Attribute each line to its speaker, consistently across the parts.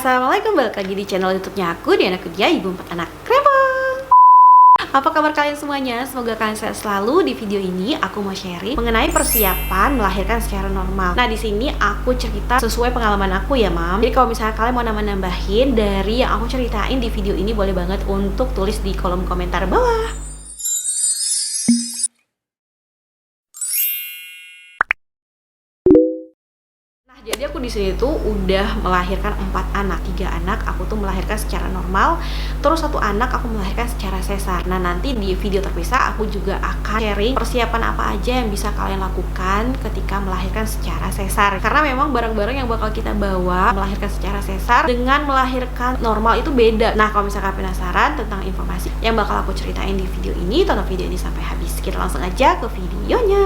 Speaker 1: Assalamualaikum, balik lagi di channel YouTube-nya aku, Diana Kudia, ibu 4 anak Kremon. Apa kabar kalian semuanya? Semoga kalian sehat selalu. Di video ini aku mau sharing mengenai persiapan melahirkan secara normal. Nah, di sini aku cerita sesuai pengalaman aku ya, Mam. Jadi kalau misalnya kalian mau nambah-nambahin dari yang aku ceritain di video ini, boleh banget untuk tulis di kolom komentar bawah. Jadi aku di sini tuh udah melahirkan 4 anak, 3 anak aku tuh melahirkan secara normal, terus 1 anak aku melahirkan secara sesar. Nah, nanti di video terpisah aku juga akan sharing persiapan apa aja yang bisa kalian lakukan ketika melahirkan secara sesar. Karena memang barang-barang yang bakal kita bawa melahirkan secara sesar dengan melahirkan normal itu beda. Nah, kalau misalkan penasaran tentang informasi yang bakal aku ceritain di video ini, tonton video ini sampai habis. Kita langsung aja ke videonya.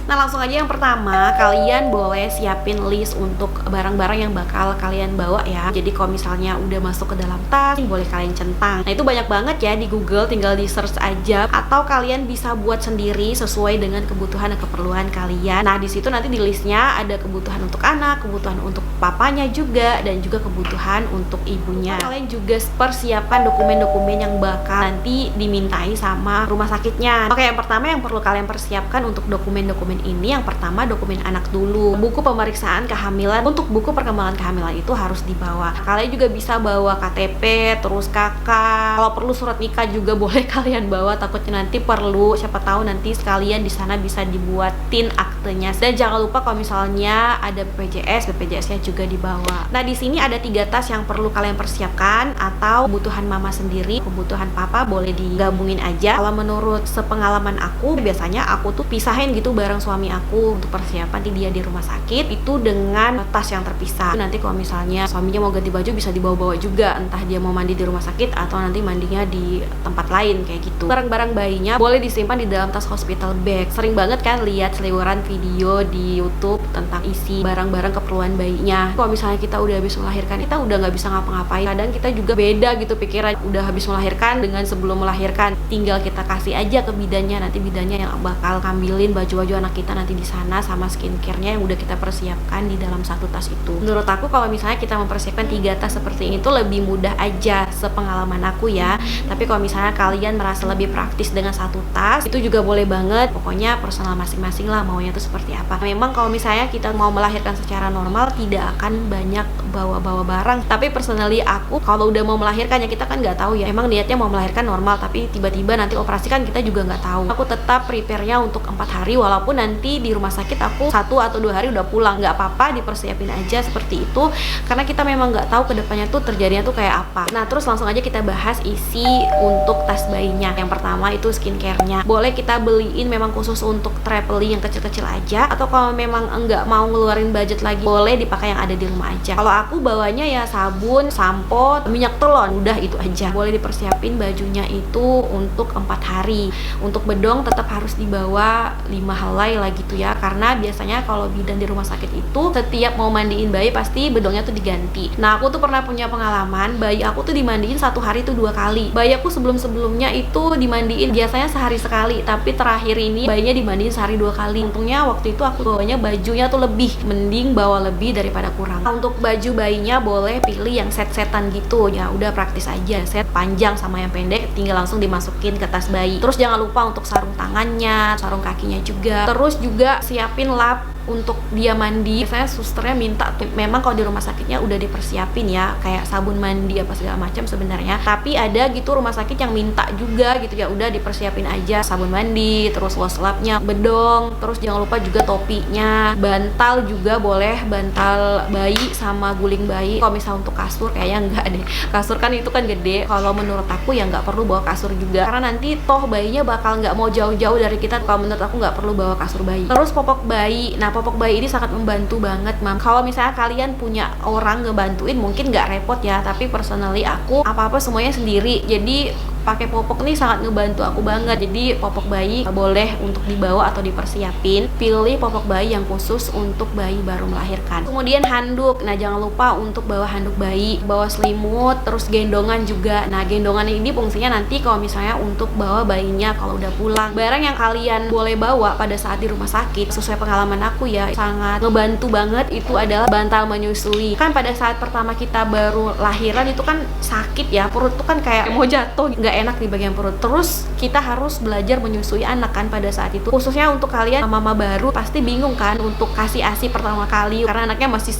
Speaker 1: Nah, langsung aja yang pertama, kalian boleh siapin list untuk barang-barang yang bakal kalian bawa ya. Jadi kalau misalnya udah masuk ke dalam tas, boleh kalian centang. Nah, itu banyak banget ya di Google, tinggal di search aja, atau kalian bisa buat sendiri sesuai dengan kebutuhan dan keperluan kalian. Nah, di situ nanti di listnya ada kebutuhan untuk anak, kebutuhan untuk papanya juga, dan juga kebutuhan untuk ibunya. Kalian juga persiapkan dokumen-dokumen yang bakal nanti dimintai sama rumah sakitnya. Oke, yang pertama yang perlu kalian persiapkan untuk dokumen-dokumen ini, yang pertama dokumen anak dulu. Buku pemeriksaan kehamilan. Untuk buku perkembangan kehamilan itu harus dibawa. Kalian juga bisa bawa KTP, terus KK. Kalau perlu surat nikah juga boleh kalian bawa. Takutnya nanti perlu, siapa tahu nanti sekalian di sana bisa dibuatin aktenya. Dan jangan lupa kalau misalnya ada BPJS-nya juga dibawa. Nah, di sini ada 3 tas yang perlu kalian persiapkan, atau kebutuhan mama sendiri, kebutuhan papa boleh digabungin aja. Kalau menurut sepengalaman aku, biasanya aku tuh pisahin gitu bareng suami aku untuk persiapan dia di rumah sakit itu dengan tas yang terpisah. Nanti kalau misalnya suaminya mau ganti baju bisa dibawa-bawa juga, entah dia mau mandi di rumah sakit atau nanti mandinya di tempat lain kayak gitu. Barang-barang bayinya boleh disimpan di dalam tas hospital bag. Sering banget kan lihat seliweran video di YouTube tentang isi barang-barang keperluan bayinya. Kalau misalnya kita udah habis melahirkan, kita udah nggak bisa ngapa-ngapain. Kadang kita juga beda gitu pikiran, udah habis melahirkan dengan sebelum melahirkan. Tinggal kita kasih aja ke bidannya, nanti bidannya yang bakal ngambilin baju-baju anak kita nanti di sana sama skincare-nya yang udah kita persiapkan di dalam satu tas itu. Menurut aku kalau misalnya kita mempersiapkan 3 tas seperti ini tuh lebih mudah aja, sepengalaman aku ya. Tapi kalau misalnya kalian merasa lebih praktis dengan 1 tas, itu juga boleh banget. Pokoknya personal masing-masing lah maunya tuh seperti apa. Memang kalau misalnya kita mau melahirkan secara normal tidak akan banyak bawa-bawa barang. Tapi personally aku kalau udah mau melahirkan ya, kita kan nggak tahu ya. Emang niatnya mau melahirkan normal, tapi tiba-tiba nanti operasi kan kita juga nggak tahu. Aku tetap prepare-nya untuk 4 hari, walaupun nanti di rumah sakit aku 1 atau 2 hari udah pulang, nggak apa-apa, dipersiapin aja seperti itu, karena kita memang nggak tahu kedepannya tuh terjadinya tuh kayak apa. Nah, terus langsung aja kita bahas isi untuk tas bayinya. Yang pertama itu skincare-nya. Boleh kita beliin memang khusus untuk traveling yang kecil-kecil aja, atau kalau memang nggak mau ngeluarin budget lagi, boleh dipakai yang ada di rumah aja. Kalau aku bawanya ya sabun, sampo, minyak telon, udah itu aja. Boleh dipersiapin bajunya itu untuk 4 hari. Untuk bedong tetap harus dibawa 5 helai lah gitu ya, karena biasanya kalau bidan di rumah sakit itu setiap mau mandiin bayi pasti bedongnya tuh diganti. Nah, aku tuh pernah punya pengalaman, bayi aku tuh dimandiin 1 hari tuh 2 kali. Bayi aku sebelum-sebelumnya itu dimandiin biasanya sehari sekali, tapi terakhir ini bayinya dimandiin sehari 2 kali. Untungnya waktu itu aku bawanya bajunya tuh lebih, mending bawa lebih daripada kurang. Nah, untuk baju bayinya boleh pilih yang set-setan gitu ya, udah praktis aja, set panjang sama yang pendek tinggal langsung dimasukin ke tas bayi. Terus jangan lupa untuk sarung tangannya, sarung kakinya juga. Terus juga siapin lap untuk dia mandi. Biasanya susternya minta tuh, memang kalau di rumah sakitnya udah dipersiapin ya, kayak sabun mandi apa segala macam sebenarnya. Tapi ada gitu rumah sakit yang minta juga gitu ya, udah dipersiapin aja sabun mandi, terus wash lapnya, bedong, terus jangan lupa juga topinya, bantal juga boleh, bantal bayi sama guling bayi. Kalau misal untuk kasur kayaknya enggak deh, kasur kan itu kan gede. Kalau menurut aku ya nggak perlu bawa kasur juga, karena nanti toh bayinya bakal nggak mau jauh-jauh dari kita. Kalau menurut aku nggak perlu bawa kasur bayi. Terus popok bayi. Nah, popok bayi ini sangat membantu banget, Mam. Kalau misalnya kalian punya orang ngebantuin mungkin nggak repot ya, tapi personally aku apa-apa semuanya sendiri. Jadi pakai popok nih sangat ngebantu aku banget. Jadi popok bayi boleh untuk dibawa atau dipersiapin. Pilih popok bayi yang khusus untuk bayi baru melahirkan. Kemudian handuk. Nah, jangan lupa untuk bawa handuk bayi, bawa selimut, terus gendongan juga. Nah, gendongan ini fungsinya nanti kalau misalnya untuk bawa bayinya kalau udah pulang. Barang yang kalian boleh bawa pada saat di rumah sakit, sesuai pengalaman aku ya, sangat ngebantu banget itu adalah bantal menyusui. Kan pada saat pertama kita baru lahiran itu kan sakit ya, perut tuh kan kayak mau jatuh, nggak enak di bagian perut. Terus kita harus belajar menyusui anak kan pada saat itu. Khususnya untuk kalian mama baru pasti bingung kan untuk kasih ASI pertama kali karena anaknya masih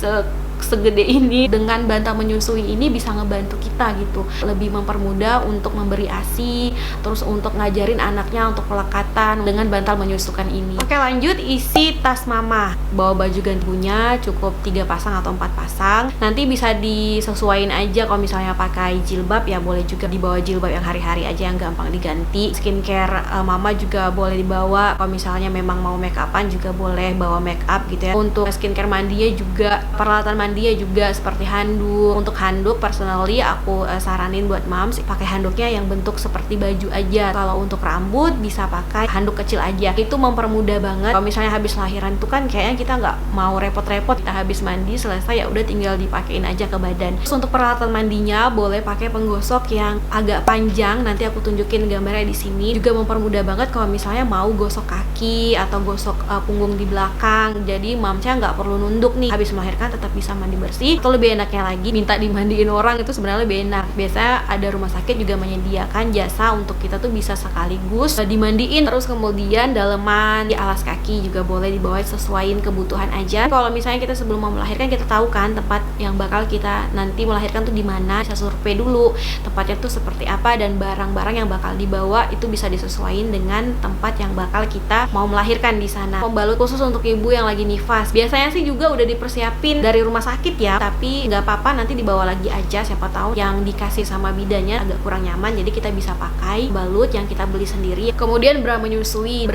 Speaker 1: segede ini. Dengan bantal menyusui ini bisa ngebantu kita gitu, lebih mempermudah untuk memberi ASI, terus untuk ngajarin anaknya untuk pelekatan dengan bantal menyusukan ini. Oke, lanjut isi tas mama. Bawa baju gantinya cukup 3 pasang atau 4 pasang. Nanti bisa disesuaiin aja, kalau misalnya pakai jilbab ya boleh juga dibawa jilbab yang hari-hari aja yang gampang diganti. Skincare mama juga boleh dibawa. Kalau misalnya memang mau make upan juga boleh bawa make up gitu ya. Untuk skincare mandinya juga, peralatan mandinya juga seperti handuk. Untuk handuk personally aku saranin buat moms pakai handuknya yang bentuk seperti baju aja. Kalau untuk rambut bisa pakai handuk kecil aja. Itu mempermudah banget. Kalau misalnya habis lahiran tuh kan kayaknya kita nggak mau repot-repot, kita habis mandi selesai ya udah tinggal dipakein aja ke badan. Terus untuk peralatan mandinya boleh pakai penggosok yang agak panjang, nanti aku tunjukin gambarnya di sini. Juga mempermudah banget kalau misalnya mau gosok kaki atau gosok punggung di belakang. Jadi momsnya nggak perlu nunduk nih, habis melahirkan tetap bisa mandi bersih. Atau lebih enaknya lagi minta dimandiin orang, itu sebenarnya lebih enak. Biasanya ada rumah sakit juga menyediakan jasa untuk kita tuh bisa sekaligus dimandiin, terus kemudian daleman di alas kaki juga boleh dibawa, sesuaiin kebutuhan aja. Kalau misalnya kita sebelum mau melahirkan kita tahu kan tempat yang bakal kita nanti melahirkan tuh di mana, bisa survei dulu tempatnya tuh seperti apa dan barang-barang yang bakal dibawa itu bisa disesuaiin dengan tempat yang bakal kita mau melahirkan di sana. Pembalut khusus untuk ibu yang lagi nifas biasanya sih juga udah dipersiapin dari rumah sakit ya, tapi nggak apa-apa nanti dibawa lagi aja, siapa tahu yang dikasih sama bidannya agak kurang nyaman, jadi kita bisa pakai balut yang kita beli sendiri. Kemudian bra menyusui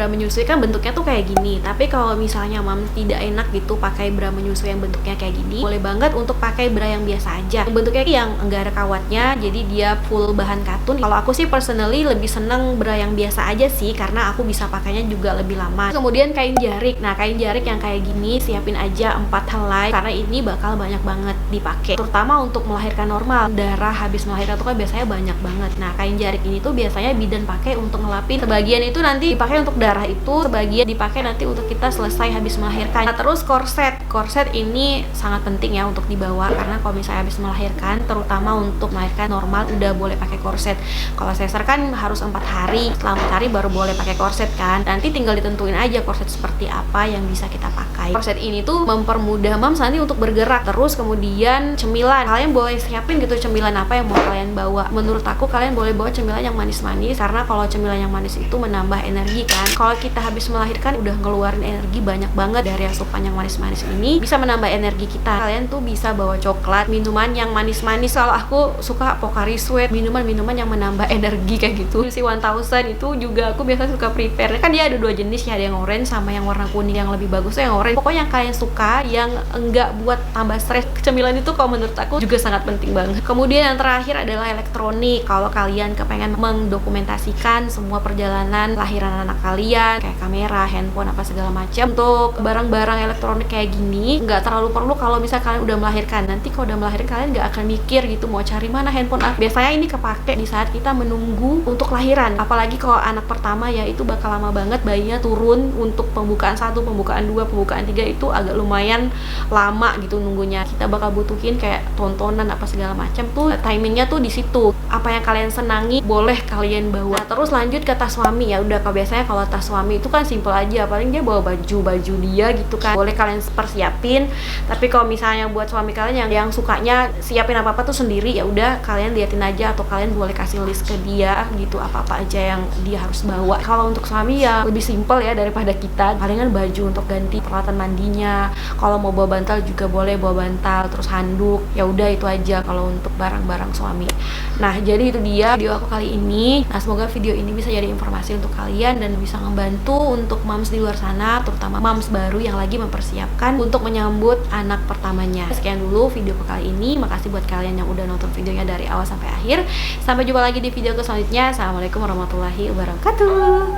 Speaker 1: kan bentuknya tuh kayak gini, tapi kalau misalnya mam tidak enak gitu pakai bra menyusui yang bentuknya kayak gini, boleh banget untuk pakai bra yang biasa aja, bentuknya yang enggak ada kawatnya, jadi dia full bahan katun. Kalau aku sih personally lebih seneng bra yang biasa aja sih, karena aku bisa pakainya juga lebih lama. Kemudian kain jarik. Nah, kain jarik yang kayak gini siapin aja 4 helai karena ini bakal banyak banget dipakai, terutama untuk melahirkan normal. Darah habis melahirkan tuh kan biasanya banyak banget. Nah, kain jarik ini tuh biasanya bidan pakai untuk ngelapin, sebagian itu nanti dipakai untuk darah, itu sebagian dipakai nanti untuk kita selesai habis melahirkan. Nah, terus korset ini sangat penting ya untuk dibawa, karena kalau misalnya habis melahirkan, terutama untuk melahirkan normal udah boleh pakai korset. Kalau sesar kan harus 4 hari, setelah 4 hari baru boleh pakai korset kan. Nanti tinggal ditentuin aja korset seperti apa yang bisa kita pakai. Korset ini tuh mempermudah moms nanti untuk bergerak. Terus kemudian cemilan, kalian boleh siapin gitu cemilan apa yang mau kalian bawa. Menurut aku kalian boleh bawa cemilan yang manis-manis, karena kalau cemilan yang manis itu menambah energi kan. Kalau kita habis melahirkan udah ngeluarin energi banyak banget dari asupan yang manis-manis ini, bisa menambah energi kita. Kalian tuh bisa bawa coklat, minuman yang manis-manis. Kalau aku suka Pocari Sweat, minuman-minuman yang menambah energi kayak gitu. Si 1000 itu juga aku biasa suka prepare. Kan dia ada 2 jenis ya, ada yang orange sama yang warna kuning. Yang lebih bagus tuh yang orange. Pokoknya yang kalian suka, yang enggak buat tambah stres. Cemilan itu kalau menurut aku juga sangat penting banget. Kemudian yang terakhir adalah elektronik. Kalau kalian kepengen mendokumentasikan semua perjalanan lahiran anak kalian, kayak kamera, handphone, apa segala macam, untuk barang-barang elektronik kayak gini nggak terlalu perlu kalau misalnya kalian udah melahirkan. Nanti kalau udah melahirkan kalian nggak akan mikir gitu mau cari mana handphone. Biasanya ini kepake di saat kita menunggu untuk lahiran, apalagi kalau anak pertama ya, itu bakal lama banget bayinya turun. Untuk pembukaan 1, pembukaan 2, pembukaan 3 itu agak lumayan lama gitu nunggunya. Kita bakal butuhin kayak tontonan apa segala macam tuh, timingnya tuh di situ. Apa yang kalian senangi boleh kalian bawa. Nah, terus lanjut ke tas suami. Ya udah, kalau biasanya kalau tas suami itu kan simple aja, paling dia bawa baju dia gitu kan, boleh kalian persiapin. Tapi kalau misalnya buat suami kalian yang sukanya siapin apa-apa tuh sendiri, ya udah kalian liatin aja, atau kalian boleh kasih list ke dia gitu apa-apa aja yang dia harus bawa. Kalau untuk suami ya lebih simple ya daripada kita, palingan baju untuk ganti, peralatan peralatan mandinya. Kalau mau bawa bantal juga boleh bawa bantal, terus handuk. Ya udah itu aja kalau untuk barang-barang suami. Nah, jadi itu dia video aku kali ini. Nah, semoga video ini bisa jadi informasi untuk kalian dan bisa ngebantu untuk moms di luar sana, terutama moms baru yang lagi mempersiapkan untuk menyambut anak pertamanya. Sekian dulu video aku kali ini. Makasih buat kalian yang udah nonton videonya dari awal sampai akhir. Sampai jumpa lagi di video selanjutnya. Assalamualaikum warahmatullahi wabarakatuh.